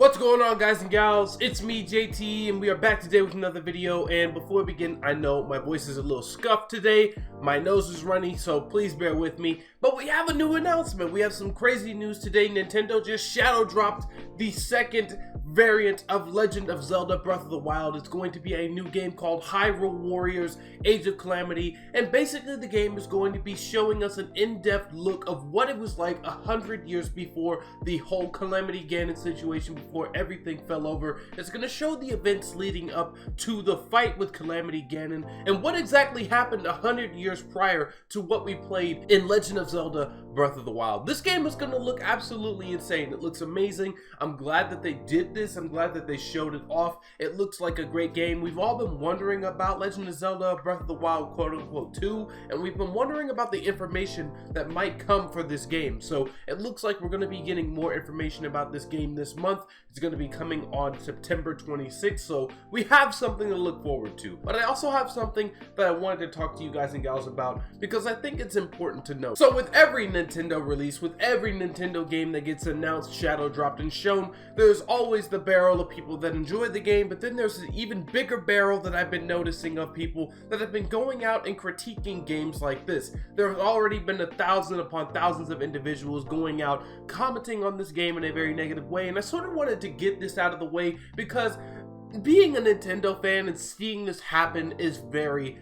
What's going on, guys and gals? It's me, JT, and we are back today with another video. And before we begin, I know my voice is a little scuffed today, my nose is runny, so please bear with me. But we have a new announcement. We have some crazy news today. Nintendo just shadow dropped the second variant of Legend of Zelda Breath of the Wild. It's going to be a new game called Hyrule Warriors Age of Calamity, and basically the game is going to be showing us an in-depth look of what it was like 100 years before the whole Calamity Ganon situation, before everything fell over. It's going to show the events leading up to the fight with Calamity Ganon and what exactly happened 100 years prior to what we played in Legend of Zelda Breath of the Wild. This game is going to look absolutely insane. It looks amazing. I'm glad that they did this. I'm glad that they showed it off. It looks like a great game. We've all been wondering about Legend of Zelda Breath of the Wild quote-unquote 2, and we've been wondering about the information that might come for this game. So it looks like we're going to be getting more information about this game this month. It's going to be coming on September 26th, so we have something to look forward to. But I also have something that I wanted to talk to you guys and gals about, because I think it's important to know. So with every Nintendo release, with every Nintendo game that gets announced, shadow dropped, and shown, there's always the barrel of people that enjoy the game, but then there's an even bigger barrel that I've been noticing of people that have been going out and critiquing games like this. There have already been 1,000 upon thousands of individuals going out commenting on this game in a very negative way, and I sort of wanted to get this out of the way because being a Nintendo fan and seeing this happen is very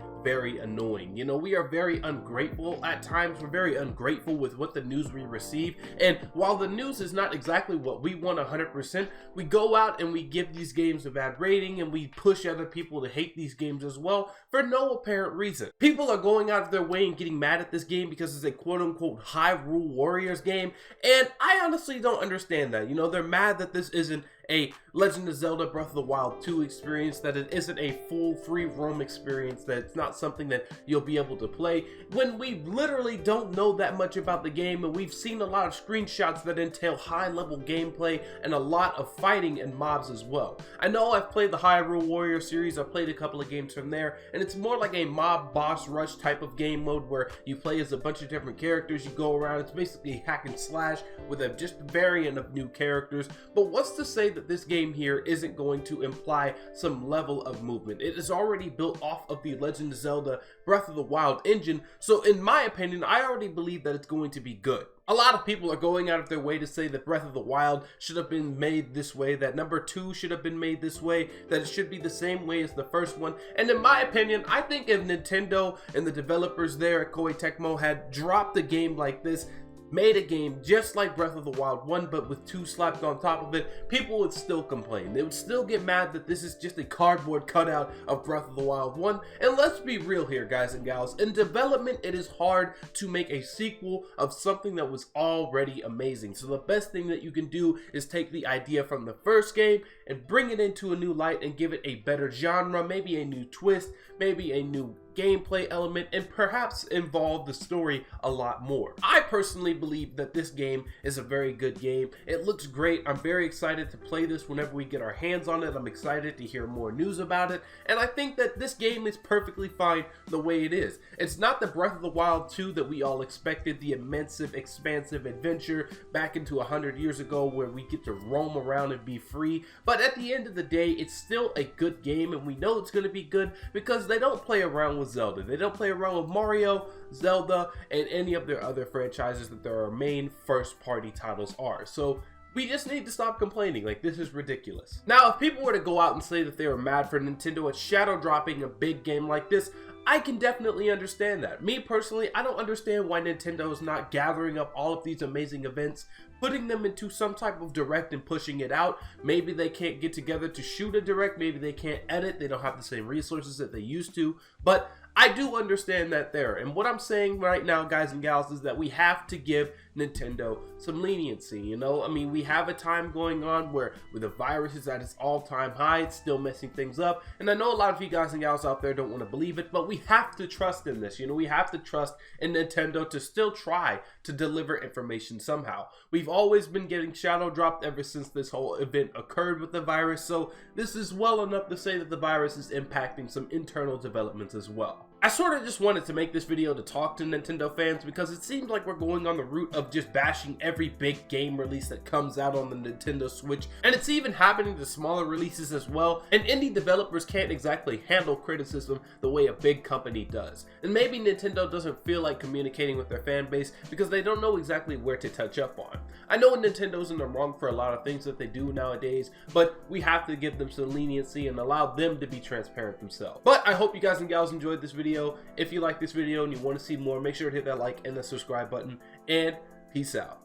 annoying. You know, we are very ungrateful at times. We're very ungrateful with what the news we receive, and while the news is not exactly what we want 100%, we go out and we give these games a bad rating, and we push other people to hate these games as well for no apparent reason. People are going out of their way and getting mad at this game because it's a quote-unquote Hyrule Warriors game, and I honestly don't understand that. You know, they're mad that this isn't a Legend of Zelda Breath of the Wild 2 experience, that it isn't a full free roam experience, that it's not something that you'll be able to play, when we literally don't know that much about the game, and we've seen a lot of screenshots that entail high level gameplay and a lot of fighting and mobs as well. I know I've played the Hyrule Warrior series, I've played a couple of games from there, and it's more like a mob boss rush type of game mode where you play as a bunch of different characters, you go around, it's basically hack and slash with a just variant of new characters. But what's to say that this game here isn't going to imply some level of movement? It is already built off of the Legend of Zelda Breath of the Wild engine, so in my opinion, I already believe that it's going to be good. A lot of people are going out of their way to say that Breath of the Wild should have been made this way, that number 2 should have been made this way, that it should be the same way as the first one. And in my opinion, I think if Nintendo and the developers there at Koei Tecmo had dropped a game like this, made a game just like Breath of the Wild 1 but with 2 slapped on top of it, people would still complain. They would still get mad that this is just a cardboard cutout of Breath of the Wild 1. And let's be real here, guys and gals, in development it is hard to make a sequel of something that was already amazing. So the best thing that you can do is take the idea from the first game and bring it into a new light and give it a better genre, maybe a new twist, maybe a new gameplay element, and perhaps involve the story a lot more. I personally believe that this game is a very good game. It looks great. I'm very excited to play this whenever we get our hands on it. I'm excited to hear more news about it, and I think that this game is perfectly fine the way it is. It's not the Breath of the Wild 2 that we all expected, the immense, expansive adventure back into 100 years ago where we get to roam around and be free, but at the end of the day, it's still a good game, and we know it's going to be good because they don't play around with Zelda. They don't play around with Mario, Zelda, and any of their other franchises that their main first-party titles are. So we just need to stop complaining. Like, this is ridiculous. Now, if people were to go out and say that they were mad for Nintendo at shadow dropping a big game like this, I can definitely understand that. Me personally, I don't understand why Nintendo is not gathering up all of these amazing events, putting them into some type of direct and pushing it out. Maybe they can't get together to shoot a direct, maybe they can't edit, they don't have the same resources that they used to, but I do understand that there. And what I'm saying right now, guys and gals, is that we have to give Nintendo some leniency. You know, I mean, we have a time going on where the virus is at its all-time high, it's still messing things up, and I know a lot of you guys and gals out there don't want to believe it, but we have to trust in this. You know, we have to trust in Nintendo to still try to deliver information somehow. We've always been getting shadow dropped ever since this whole event occurred with the virus, so this is well enough to say that the virus is impacting some internal developments as well. I sort of just wanted to make this video to talk to Nintendo fans because it seems like we're going on the route of just bashing every big game release that comes out on the Nintendo Switch, and it's even happening to smaller releases as well, and indie developers can't exactly handle criticism the way a big company does. And maybe Nintendo doesn't feel like communicating with their fan base because they don't know exactly where to touch up on. I know Nintendo's in the wrong for a lot of things that they do nowadays, but we have to give them some leniency and allow them to be transparent themselves. But I hope you guys and gals enjoyed this video. If you like this video and you want to see more, make sure to hit that like and the subscribe button, and peace out.